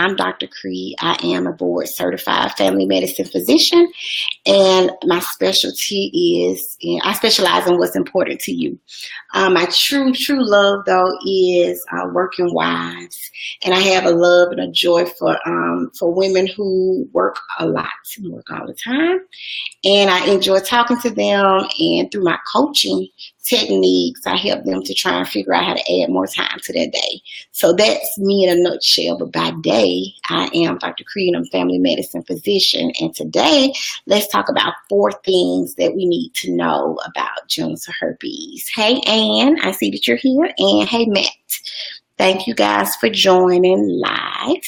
I'm Dr. Kre. I am a board certified family medicine physician, and my specialty is, I specialize in what's important to you. My true love, though, is working wives, and I have a love and a joy for women who work a lot, work all the time, and I enjoy talking to them, and through my coaching techniques, I help them to try and figure out how to add more time to their day. So that's me in a nutshell. But by day, I am Dr. Kre, and I'm a family medicine physician. And today, let's talk about 4 things that we need to know about genital herpes. Hey, Ann, I see that you're here. And hey, Matt. Thank you guys for joining live.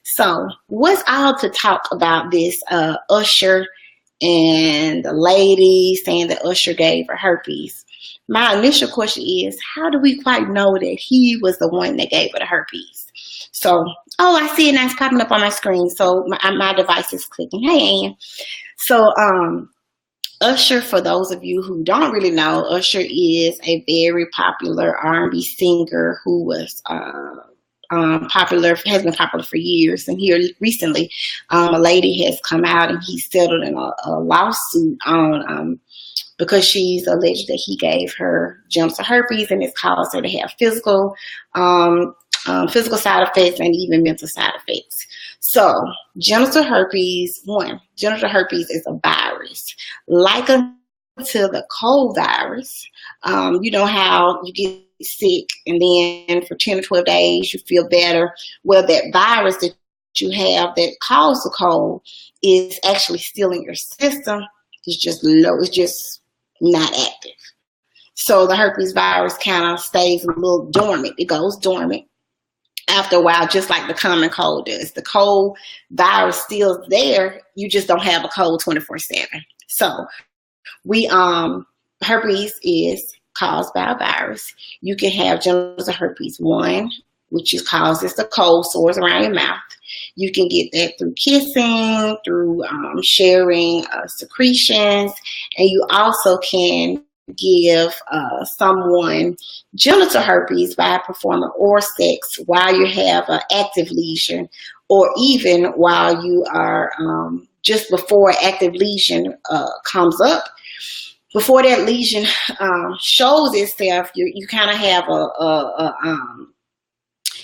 So what's all to talk about this Usher and the lady saying that Usher gave her herpes? My initial question is, how do we quite know that he was the one that gave her the herpes? So, oh, I see it now. It's popping up on my screen. So my device is clicking. Hey, Ann. So, Usher, for those of you who don't really know, Usher is a very popular R&B singer who was has been popular for years. And here recently, a lady has come out and he settled in a lawsuit on because she's alleged that he gave her genital herpes, and it's caused her to have physical side effects and even mental side effects. So genital herpes is a virus. Like until the cold virus, you know how you get sick and then for 10 or 12 days you feel better. Well, that virus that you have that caused the cold is actually still in your system. It's just low. It's just not active. So the herpes virus kind of stays a little dormant. It goes dormant after a while, just like the common cold does. The cold virus still there. You just don't have a cold 24/7. So herpes is caused by a virus. You can have genital herpes 1, which causes the cold sores around your mouth. You can get that through kissing, through sharing secretions, and you also can give someone genital herpes by performing oral sex while you have an active lesion, or even while you are just before an active lesion comes up. Before that lesion shows itself, you kind of have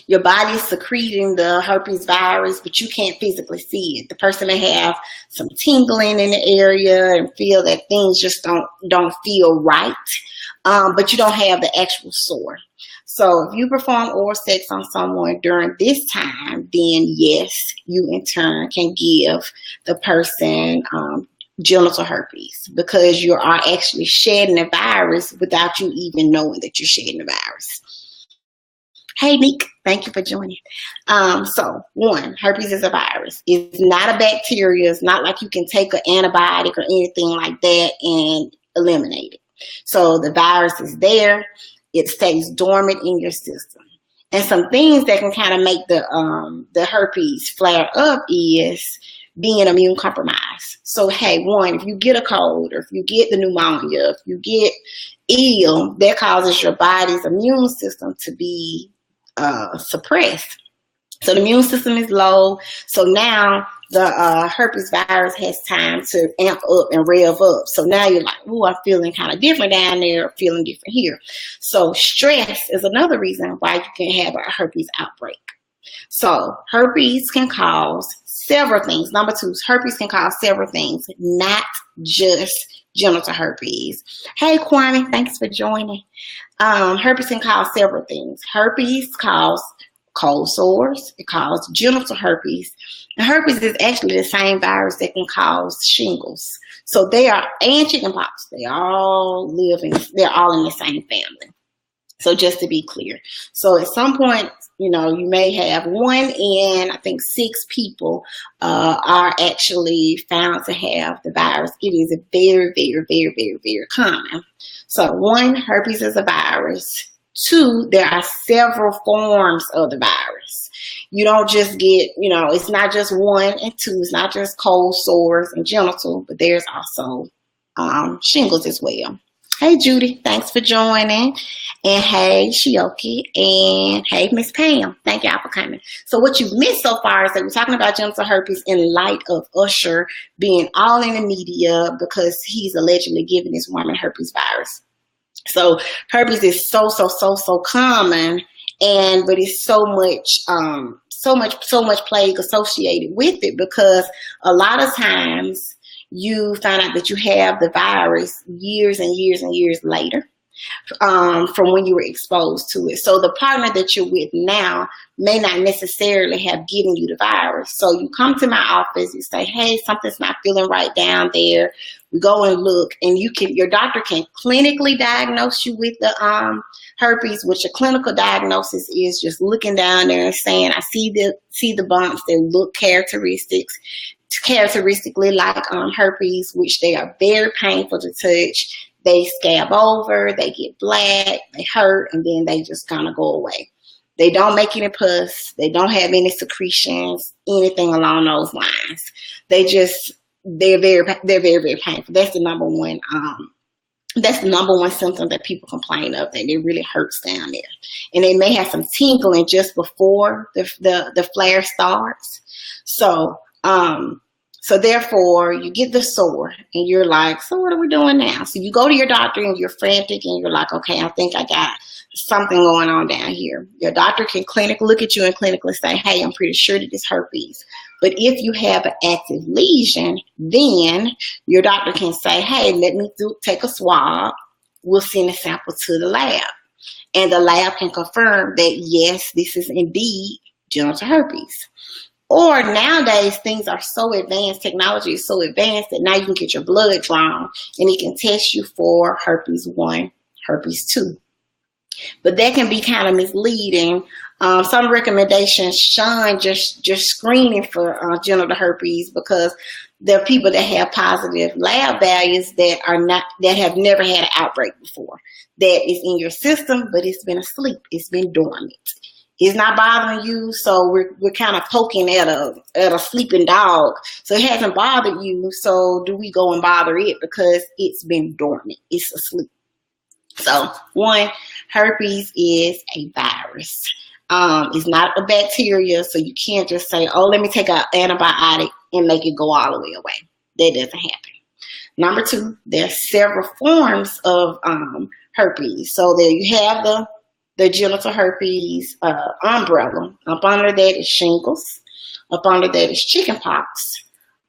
your body's secreting the herpes virus, but you can't physically see it. The person may have some tingling in the area and feel that things just don't feel right, but you don't have the actual sore. So if you perform oral sex on someone during this time, then yes, you in turn can give the person genital herpes, because you are actually shedding the virus without you even knowing that you're shedding the virus. Hey, Nick, thank you for joining. So 1, herpes is a virus. It's not a bacteria. It's not like you can take an antibiotic or anything like that and eliminate it. So the virus is there. It stays dormant in your system. And some things that can kind of make the herpes flare up is being immune compromised. So, hey, 1, if you get a cold, or if you get the pneumonia, if you get ill, that causes your body's immune system to be suppressed. So the immune system is low. So now the herpes virus has time to amp up and rev up. So now you're like, oh, I'm feeling kind of different down there, feeling different here. So stress is another reason why you can have a herpes outbreak. So herpes can cause several things. Number 2, herpes can cause several things, not just genital herpes. Hey, Kwame, thanks for joining. Herpes can cause several things. Herpes causes cold sores. It causes genital herpes. And herpes is actually the same virus that can cause shingles. So they are, and chickenpox. They're all in the same family. So just to be clear. So at some point, you know, you may have 1 in, I think 6 people are actually found to have the virus. It is a very, very, very, very, very common. So 1, herpes is a virus. 2, there are several forms of the virus. You don't just get, you know, it's not just 1 and 2. It's not just cold sores and genital, but there's also shingles as well. Hey, Judy. Thanks for joining. And hey, Shioki. And hey, Miss Pam. Thank y'all for coming. So what you've missed so far is that we're talking about genital herpes in light of Usher being all in the media because he's allegedly giving this woman herpes virus. So herpes is so common, and but it's so much plague associated with it because a lot of times you find out that you have the virus years and years and years later from when you were exposed to it. So the partner that you're with now may not necessarily have given you the virus. So you come to my office, you say, hey, something's not feeling right down there. We go and look, and your doctor can clinically diagnose you with the herpes, which a clinical diagnosis is just looking down there and saying, I see the bumps, they look characteristically like herpes, which they are very painful to touch. They scab over, they get black, they hurt, and then they just kind of go away. They don't make any pus. They don't have any secretions, anything along those lines. They're very painful. That's the number one. That's the number one symptom that people complain of, that it really hurts down there. And they may have some tingling just before the flare starts. So therefore, you get the sore, and you're like, so what are we doing now? So you go to your doctor, and you're frantic, and you're like, okay, I think I got something going on down here. Your doctor can look at you and clinically say, hey, I'm pretty sure that it's herpes. But if you have an active lesion, then your doctor can say, hey, let me take a swab. We'll send a sample to the lab. And the lab can confirm that, yes, this is indeed genital herpes. Or nowadays, things are so advanced, technology is so advanced that now you can get your blood drawn and it can test you for herpes 1, herpes 2. But that can be kind of misleading. Some recommendations shun just screening for genital herpes because there are people that have positive lab values that have never had an outbreak before. That is in your system, but it's been asleep. It's been dormant. It's not bothering you, so we're kind of poking at a sleeping dog. So it hasn't bothered you, so do we go and bother it because it's been dormant? It's asleep. So one, herpes is a virus. It's not a bacteria, so you can't just say, oh, let me take an antibiotic and make it go all the way away. That doesn't happen. Number two, there's several forms of herpes. So there you have the genital herpes umbrella. Up under that is shingles. Up under that is chickenpox.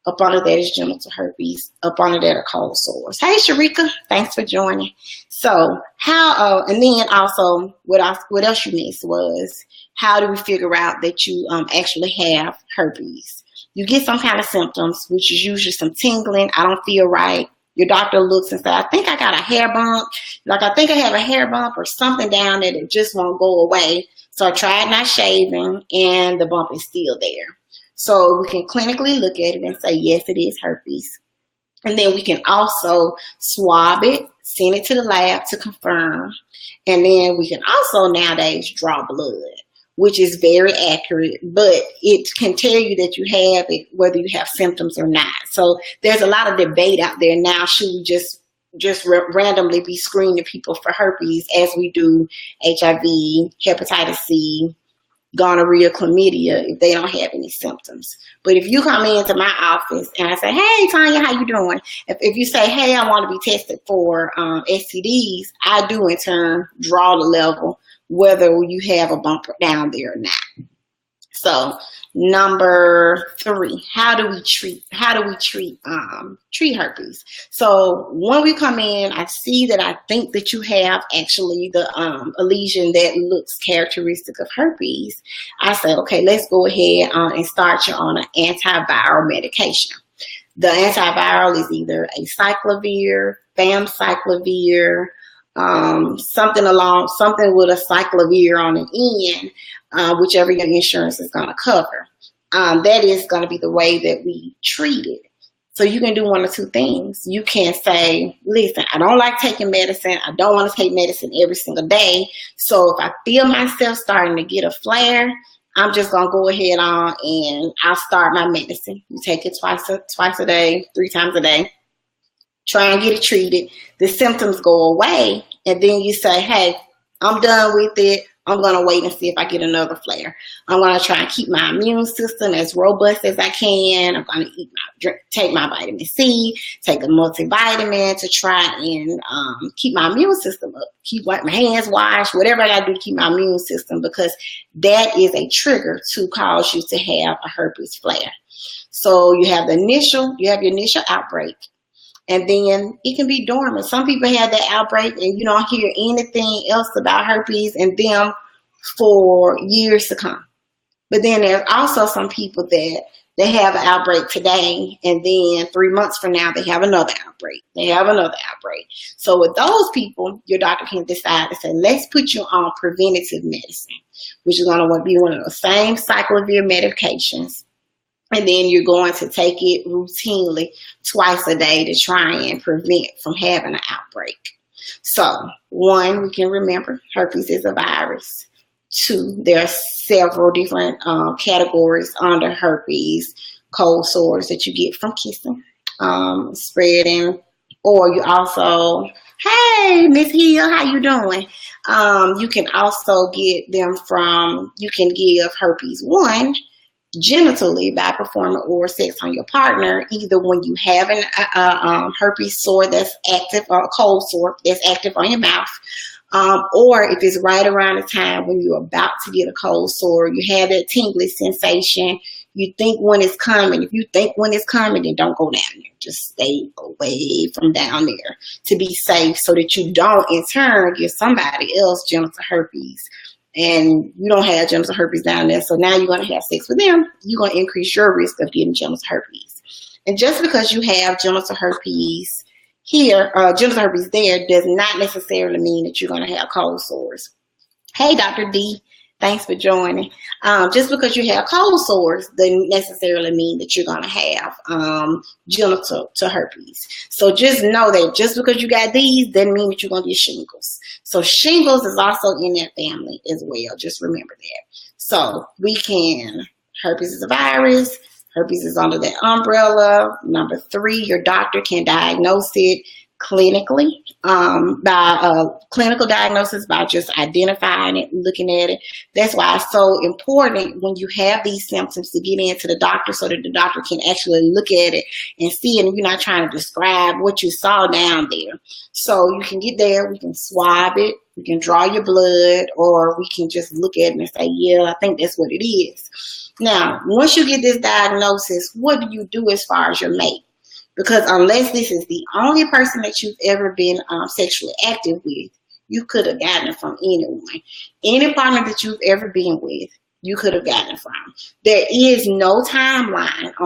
Up under that is genital herpes. Up under that are cold sores. Hey, Sharika, thanks for joining. So and then also what else you missed was, how do we figure out that you actually have herpes? You get some kind of symptoms, which is usually some tingling. I don't feel right. Your doctor looks and says, I think I got a hair bump. Like, I think I have a hair bump or something down there that just won't go away. So I tried not shaving, and the bump is still there. So we can clinically look at it and say, yes, it is herpes. And then we can also swab it, send it to the lab to confirm. And then we can also nowadays draw blood, which is very accurate, but it can tell you that you have it, whether you have symptoms or not. So there's a lot of debate out there now. Should we just randomly be screening people for herpes as we do HIV, hepatitis C, gonorrhea, chlamydia, if they don't have any symptoms? But if you come into my office and I say, hey, Tanya, how you doing? If you say, hey, I want to be tested for STDs, I do in turn draw the level, whether you have a bump down there or not. So number 3, how do we treat herpes? So when we come in, I see that I think that you have actually a lesion that looks characteristic of herpes. I say, okay, let's go ahead and start you on an antiviral medication. The antiviral is either a cyclovir, famciclovir, something with a cyclovir on the end, whichever your insurance is going to cover. That is going to be the way that we treat it. So you can do one or two things. You can say, listen, I don't like taking medicine. I don't want to take medicine every single day. So if I feel myself starting to get a flare, I'm just going to go ahead on and I'll start my medicine. You take it twice a day, 3 times a day. try and get it treated, the symptoms go away, and then you say, hey, I'm done with it. I'm going to wait and see if I get another flare. I'm going to try and keep my immune system as robust as I can. I'm going to take my vitamin C, take a multivitamin to try and keep my immune system up. Keep my hands washed, whatever I got to do to keep my immune system, because that is a trigger to cause you to have a herpes flare. So you have your initial outbreak. And then it can be dormant. Some people have that outbreak and you don't hear anything else about herpes in them for years to come. But then there's also some people that they have an outbreak today, and then 3 months from now, they have another outbreak. So with those people, your doctor can decide to say, let's put you on preventative medicine, which is going to be one of the same cyclovir medications. And then you're going to take it routinely twice a day to try and prevent from having an outbreak. So, 1, we can remember herpes is a virus. 2, there are several different categories under herpes, cold sores that you get from kissing, spreading, or you also, hey, Miss Hill, how you doing? You can also get them from, you can give herpes 1 genitally by performing oral sex on your partner, either when you have an herpes sore that's active, or a cold sore that's active on your mouth, or if it's right around the time when you're about to get a cold sore, you have that tingly sensation, you think when it's coming. If you think when it's coming, then don't go down there. Just stay away from down there to be safe, so that you don't in turn give somebody else genital herpes. And you don't have genital herpes down there, so now you're going to have sex with them. You're going to increase your risk of getting genital herpes. And just because you have genital herpes here, genital herpes there, does not necessarily mean that you're going to have cold sores. Hey, Dr. D, thanks for joining. Just because you have cold sores doesn't necessarily mean that you're going to have genital herpes. So just know that just because you got these doesn't mean that you're going to get shingles. So shingles is also in that family as well. Just remember that. So herpes is a virus. Herpes is under that umbrella. Number 3, your doctor can diagnose it clinically, by clinical diagnosis, by just identifying it, looking at it. That's why it's so important when you have these symptoms to get into the doctor, so that the doctor can actually look at it and see it, and you're not trying to describe what you saw down there. So you can get there, we can swab it, we can draw your blood, or we can just look at it and say, yeah, I think that's what it is. Now, once you get this diagnosis, what do you do as far as your mate? Because unless this is the only person that you've ever been sexually active with, you could have gotten it from anyone. Any partner that you've ever been with, you could have gotten it from. There is no timeline on